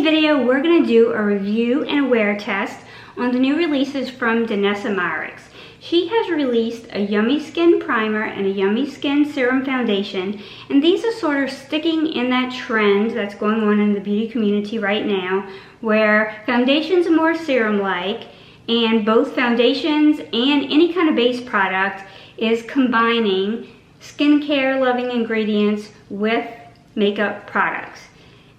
today's video, we're going to do a review and a wear test on the new releases from Danessa Myricks. She has released a Yummy Skin Primer and a Yummy Skin Serum Foundation, and these are sort of sticking in that trend that's going on in the beauty community right now, where foundations are more serum-like, and both foundations and any kind of base product is combining skincare loving ingredients with makeup products.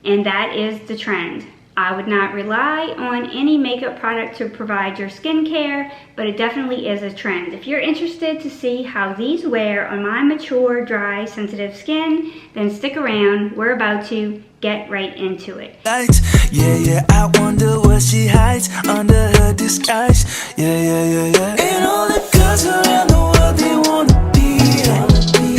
And that is the trend. I would not rely on any makeup product to provide your skincare, but it definitely is a trend. If you're interested to see how these wear on my mature, dry, sensitive skin, then stick around. We're about to get right into it. Yeah, I wonder what she hides under her disguise. Yeah. And all the girls around the world, they wanna be.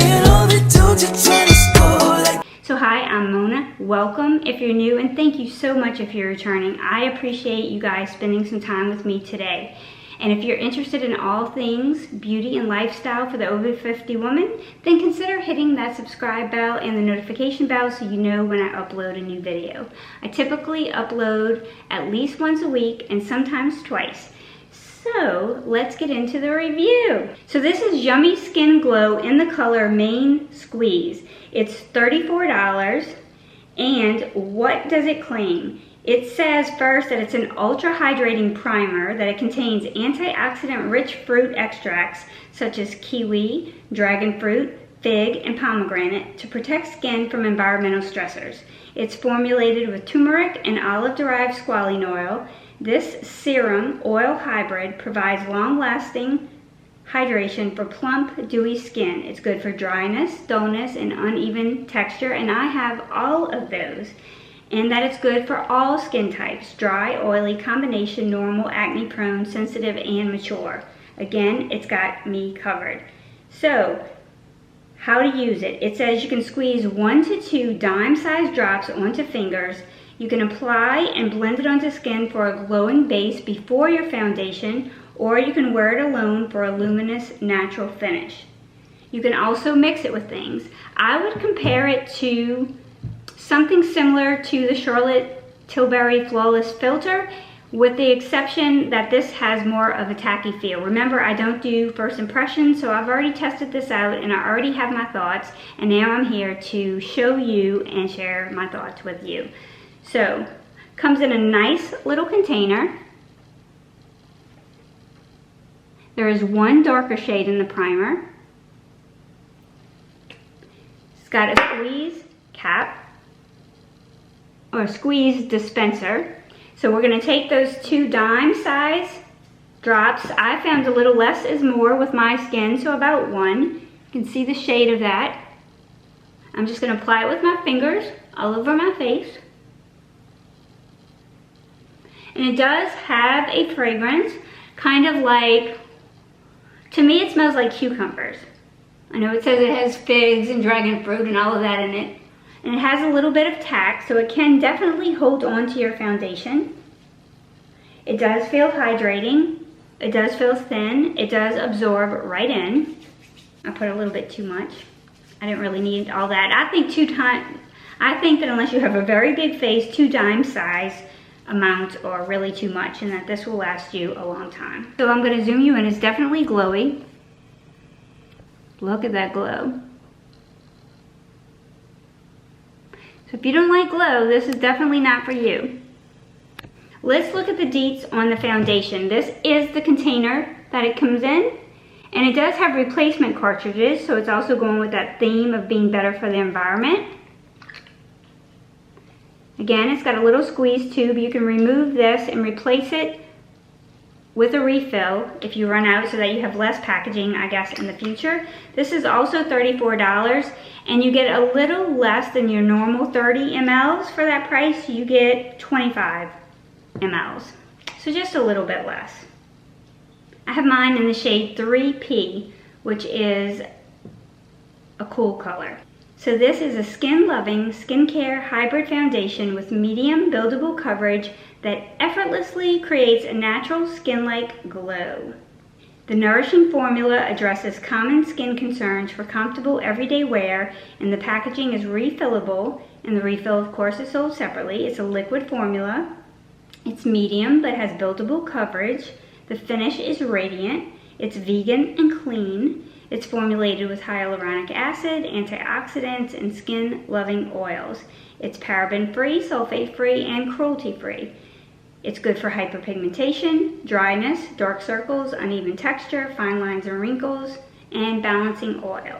And all the dudes are trying to score like. So hi, I'm Mona. Welcome if you're new, and thank you so much if you're returning. I appreciate you guys spending some time with me today. And if you're interested in all things beauty and lifestyle for the over 50 woman, then consider hitting that subscribe bell and the notification bell so you know when I upload a new video. I typically upload at least once a week and sometimes twice. So let's get into the review. So this is Yummy Skin Glow in the color Main Squeeze. It's $34, and what does it claim? It says first that it's an ultra hydrating primer, that it contains antioxidant rich fruit extracts such as kiwi, dragon fruit, fig, and pomegranate to protect skin from environmental stressors. It's formulated with turmeric and olive derived squalene oil. This serum oil hybrid provides long-lasting hydration for plump, dewy skin. It's good for dryness, dullness, and uneven texture, and I have all of those. And that it's good for all skin types: dry, oily, combination, normal, acne-prone, sensitive, and mature. Again, it's got me covered. So, how to use it. It says you can squeeze 1 to 2 dime-sized drops onto fingers. You can apply and blend it onto skin for a glowing base before your foundation, or you can wear it alone for a luminous, natural finish. You can also mix it with things. I would compare it to something similar to the Charlotte Tilbury Flawless Filter, with the exception that this has more of a tacky feel. Remember, I don't do first impressions, so I've already tested this out and I already have my thoughts, and now I'm here to show you and share my thoughts with you. So, comes in a nice little container. There is one darker shade in the primer. It's got a squeeze cap, or squeeze dispenser. So we're going to take those 2 dime size drops. I found a little less is more with my skin, so about 1. You can see the shade of that. I'm just going to apply it with my fingers all over my face. And it does have a fragrance, kind of like, to me it smells like cucumbers. I know it says it has figs and dragon fruit and all of that in it. And it has a little bit of tack, so it can definitely hold on to your foundation. It does feel hydrating. It does feel thin. It does absorb right in. I put a little bit too much. I didn't really need all that. I think that unless you have a very big face, 2 dime size amounts are really too much, and that this will last you a long time. So I'm going to zoom you in. It's definitely glowy. Look at that glow. So if you don't like glow, this is definitely not for you. Let's look at the deets on the foundation. This is the container that it comes in, and it does have replacement cartridges, so it's also going with that theme of being better for the environment. Again, it's got a little squeeze tube. You can remove this and replace it with a refill if you run out, so that you have less packaging, I guess, in the future. This is also $34, and you get a little less than your normal 30 mLs for that price. You get 25 mLs, so just a little bit less. I have mine in the shade 3P, which is a cool color. So this is a skin-loving skincare hybrid foundation with medium buildable coverage that effortlessly creates a natural skin-like glow. The nourishing formula addresses common skin concerns for comfortable everyday wear, and the packaging is refillable, and the refill, of course, is sold separately. It's a liquid formula. It's medium but has buildable coverage. The finish is radiant. It's vegan and clean. It's formulated with hyaluronic acid, antioxidants, and skin-loving oils. It's paraben-free, sulfate-free, and cruelty-free. It's good for hyperpigmentation, dryness, dark circles, uneven texture, fine lines and wrinkles, and balancing oil.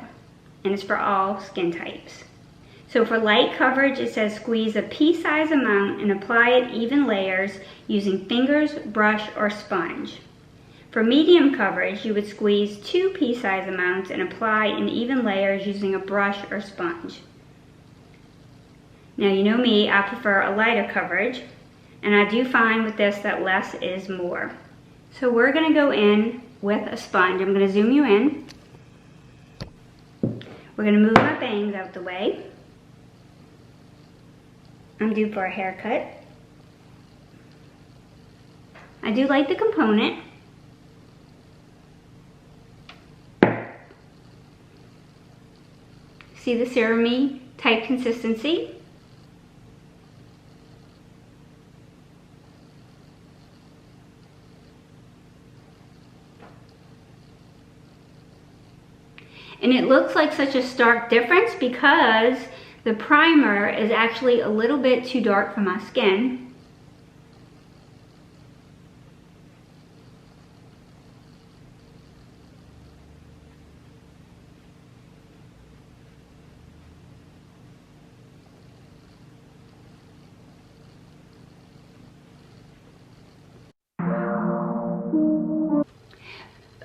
And it's for all skin types. So for light coverage, it says squeeze a pea-size amount and apply it even layers using fingers, brush, or sponge. For medium coverage, you would squeeze 2 pea-size amounts and apply in even layers using a brush or sponge. Now you know me, I prefer a lighter coverage, and I do find with this that less is more. So we're going to go in with a sponge. I'm going to zoom you in. We're going to move my bangs out the way. I'm due for a haircut. I do like the component. See the serum-y type consistency? And it looks like such a stark difference because the primer is actually a little bit too dark for my skin.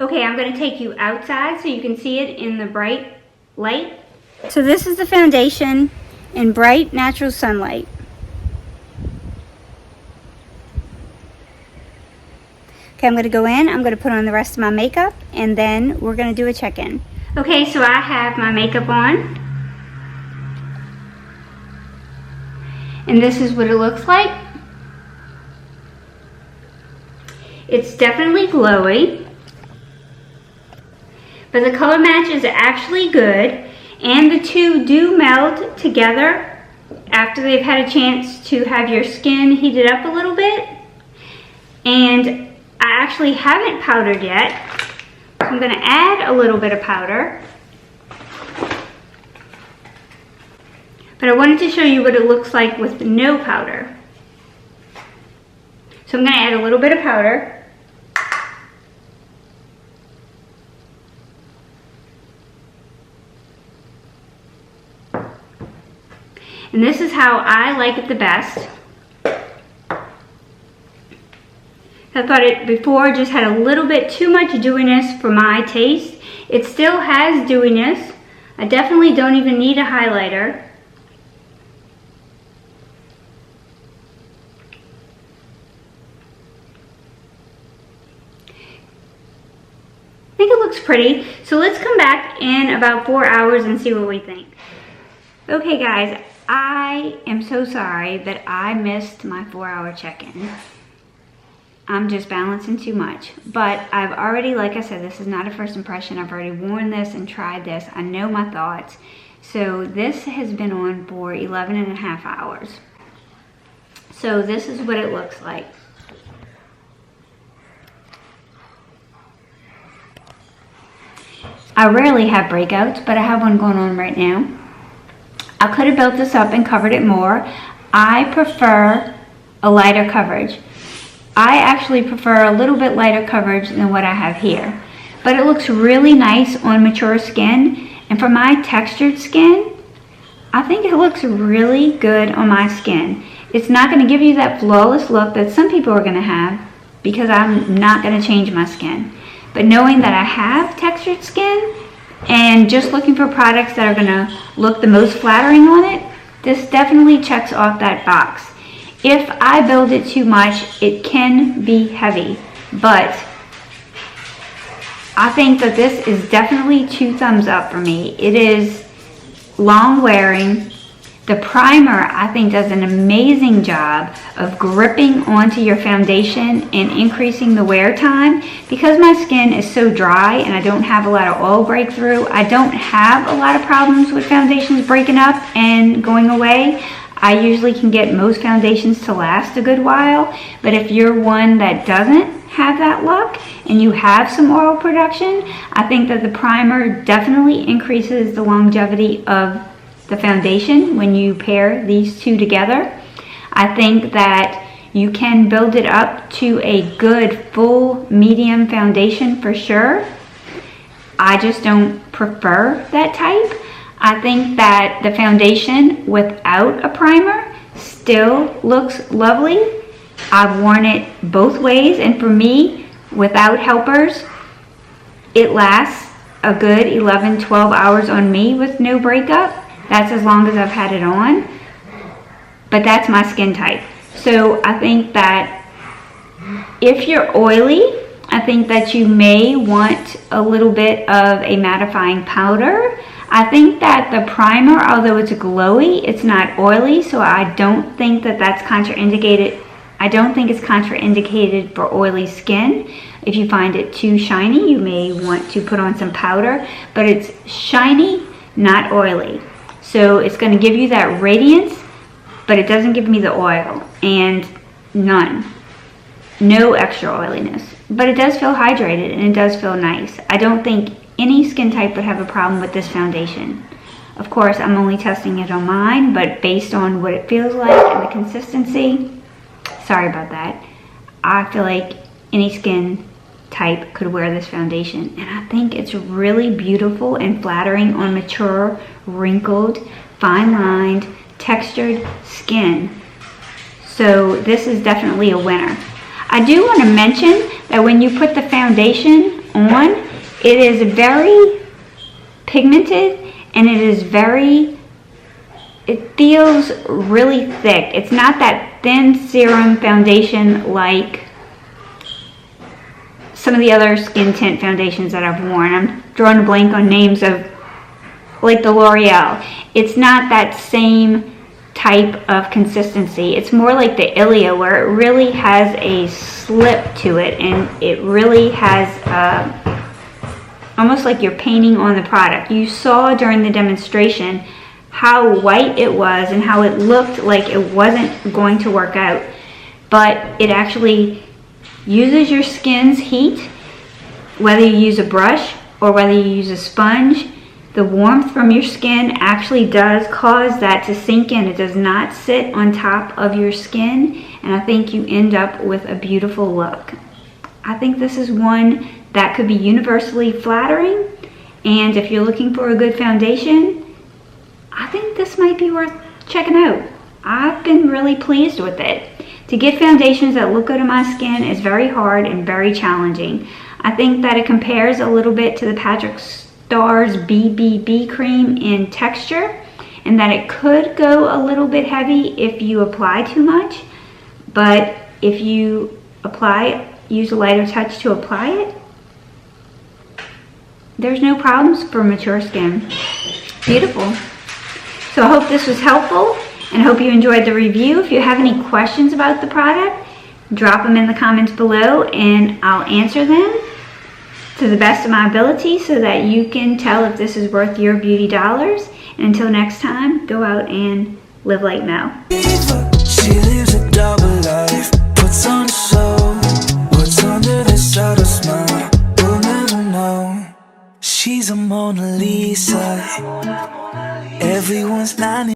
Okay, I'm going to take you outside so you can see it in the bright light. So this is the foundation in bright natural sunlight. Okay, I'm going to go in, I'm going to put on the rest of my makeup, and then we're going to do a check-in. Okay, so I have my makeup on. And this is what it looks like. It's definitely glowy. But the color match is actually good, and the two do meld together after they've had a chance to have your skin heated up a little bit. And I actually haven't powdered yet, so I'm going to add a little bit of powder. But I wanted to show you what it looks like with no powder. So I'm going to add a little bit of powder. And this is how I like it the best. I thought it before just had a little bit too much dewiness for my taste. It still has dewiness. I definitely don't even need a highlighter. I think it looks pretty. So let's come back in about 4 hours and see what we think. Okay guys, I am so sorry that I missed my 4-hour check-in. I'm just balancing too much. But I've already, like I said, this is not a first impression. I've already worn this and tried this. I know my thoughts. So this has been on for 11.5 hours. So this is what it looks like. I rarely have breakouts, but I have one going on right now. I could have built this up and covered it more. I prefer a lighter coverage. I actually prefer a little bit lighter coverage than what I have here. But it looks really nice on mature skin. And for my textured skin, I think it looks really good on my skin. It's not going to give you that flawless look that some people are going to have because I'm not going to change my skin. But knowing that I have textured skin, and just looking for products that are going to look the most flattering on it, this definitely checks off that box. If I build it too much, it can be heavy, but I think that this is definitely 2 thumbs up for me. It is long wearing. The primer, I think, does an amazing job of gripping onto your foundation and increasing the wear time. Because my skin is so dry and I don't have a lot of oil breakthrough, I don't have a lot of problems with foundations breaking up and going away. I usually can get most foundations to last a good while, but if you're one that doesn't have that luck and you have some oil production, I think that the primer definitely increases the longevity of the foundation when you pair these two together. I think that you can build it up to a good full medium foundation for sure. I just don't prefer that type. I think that the foundation without a primer still looks lovely. I've worn it both ways, and for me, without helpers, it lasts a good 11-12 hours on me with no breakup. That's as long as I've had it on, but that's my skin type. So I think that if you're oily, I think that you may want a little bit of a mattifying powder. I think that the primer, although it's glowy, it's not oily, so I don't think that that's contraindicated. I don't think it's contraindicated for oily skin. If you find it too shiny, you may want to put on some powder, but it's shiny, not oily. So it's going to give you that radiance, but it doesn't give me the oil, and no extra oiliness. But it does feel hydrated and it does feel nice. I don't think any skin type would have a problem with this foundation. Of course, I'm only testing it on mine, but based on what it feels like and the consistency, sorry about that, I feel like any skin type could wear this foundation. And I think it's really beautiful and flattering on mature, wrinkled, fine-lined, textured skin. So this is definitely a winner. I do want to mention that when you put the foundation on, it is very pigmented and it feels really thick. It's not that thin serum foundation like some of the other skin tint foundations that I've worn. I'm drawing a blank on names of, like the L'Oreal. It's not that same type of consistency. It's more like the Ilia, where it really has a slip to it, and it really has almost like you're painting on the product. You saw during the demonstration how white it was and how it looked like it wasn't going to work out, but it actually uses your skin's heat, whether you use a brush or whether you use a sponge. The warmth from your skin actually does cause that to sink in. It does not sit on top of your skin, and I think you end up with a beautiful look. I think this is one that could be universally flattering, and if you're looking for a good foundation, I think this might be worth checking out. I've been really pleased with it. To get foundations that look good on my skin is very hard and very challenging. I think that it compares a little bit to the Patrick Starr's BBB cream in texture, and that it could go a little bit heavy if you apply too much, but if you use a lighter touch to apply it, there's no problems for mature skin. Beautiful. So I hope this was helpful, and I hope you enjoyed the review. If you have any questions about the product, drop them in the comments below and I'll answer them to the best of my ability so that you can tell if this is worth your beauty dollars. And until next time, go out and live like Mel. She lives a double life, puts on a show. What's under this outer smile, we'll never know. She's a Mona Lisa, everyone's lining.